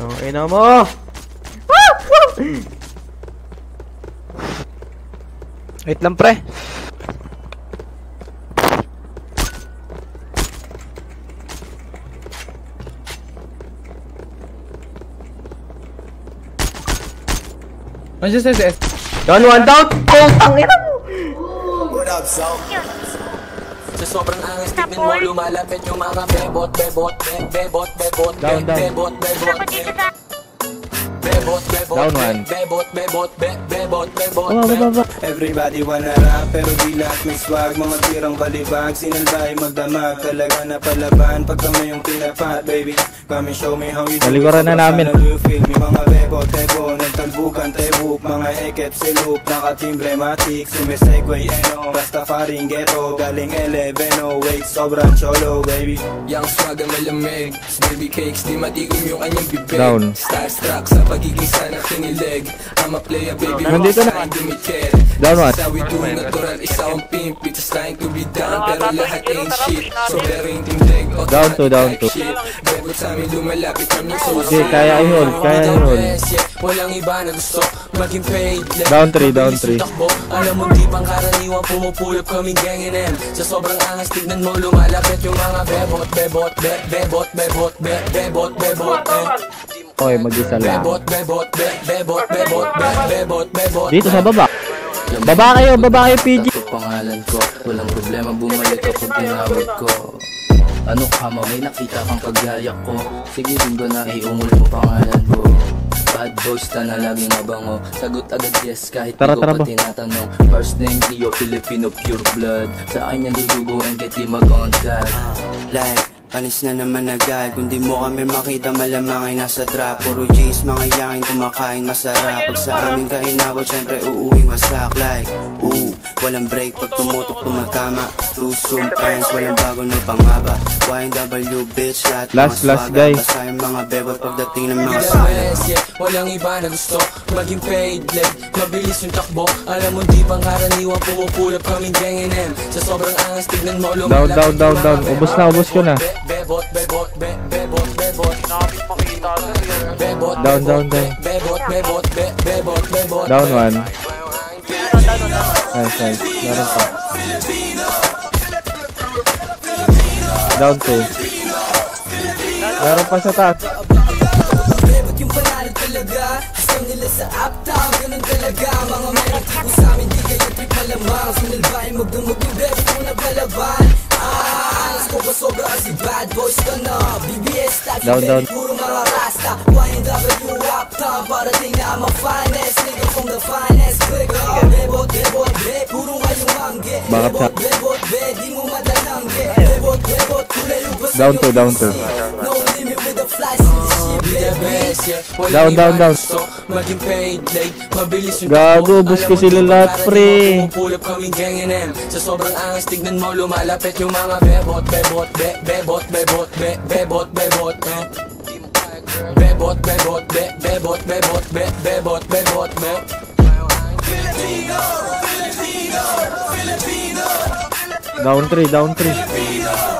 Ang ina mo! Wait lang, pre. Down one down! Ang ina mo! Sa sobrang angas, tignan mo lumalapit yung mga bebot, bebot, bebot, bebot, down, down. bebot, bebot, bebot, bebot, down one. bebot, bebot, bebot, bebot, Baba. Everybody wanna rap pero di lahat may swag. Mga tirang balibag, sinalbay magdamag. Talaga na palaban pag kami yung pinapat, baby. Come and show me how you do it. Nalikuran na namin. Do you feel me? Mga bebot, tebo, nagtalbukan, tebuk. Mga ekep, silup, nakatimbre, matik. Sumisegway, eno, Rastafaring ghetto. Galing 11, wait, sobrang cholo, baby. Young swag ang malamig, baby cakes, di matigom yung kanyang bibig. Down. Starstruck sa pagiging sana kinilig. I'm a player, baby, Nandito na. Down one. Sa we do natural, isa akong pimp. Just trying to be down, pero lahat ain't shit. So very intindig, Down to, down to. Bebot sa amin lumalapit kami so Okay, kaya i-hold, kaya i-hold. Walang iba na gusto maging paid. Down 3, down 3. Alam mo di pang karaniwang pumupulot kaming gang NM. Sa sobrang angas tignan mo lumalapit yung mga bebot, bebot, bebot, bebot, bebot, bebot, Okay, mag-isa lang. bebot, bebot, bebot, bebot, bebot, bebot. Dito sa baba. Baba kayo, PG. Pangalan ko, walang problema bumalik kapag tinawag ko. Ano ka mo, may nakita kang paggayak ko. Sige linggo na iungol mo pangalan ko. Bad boys na laging mabango. Sagot agad yes kahit di ko pa tinatanong. First name Leo, Filipino pure blood. Sa akin yung dudugo and get di mag-contact. Like, panis na naman agad. Kung di mo kami makita malamang ay nasa trap. Puro G's, mga yakin kumakain masarap. Pag sa aming kainabot, syempre uuwing wasak. Like, walang break pag tumutok tumatama. True zoom pants, walang bago na pangaba. YNW bitch, lahat last guy. Basta yung mga bebot pagdating ng mga salat. Walang iba na gusto maging paid leg. Mabilis yung takbo. Alam mo di pang karaniwang pumupulap kaming gang NM. Sa sobrang angas tignan mo lumalapit. Down. Ubus ko na. Bebot, bebot, bebot, bebot. Down. Bebot, bebot, bebot, bebot. Down one. Nice. Meron pa. Down 2. Meron pa sa taas. Bebot yung panalo talaga. Gusto nila sa uptown, ganun talaga. Mga meron tipo sa amin, di kayo trip malamang. Sinalbahin magdumag yung bebot mo na palaban. Alas ko ba sobra kasi bad boys ka na. BBS tagi Down. puro mga rasta. YNW uptown, parating na ang finest. Nigga from the finest click. Bebot, puro ngayong mangge. Bakit sa? Bebot, di mo madanangge. Bebot, kulay lubas. Down 2. No limit with the flies in the ship. Down. Maging paid late, mabilis yung Gago, ubus ko sila lahat, pre. pumupulap kaming gang NM. Sa sobrang angas tignan mo lumalapit yung mga bebot, bebot, bebot, bebot, bebot, bebot, bebot, bebot, bebot, bebot, bebot, bebot, Down 3.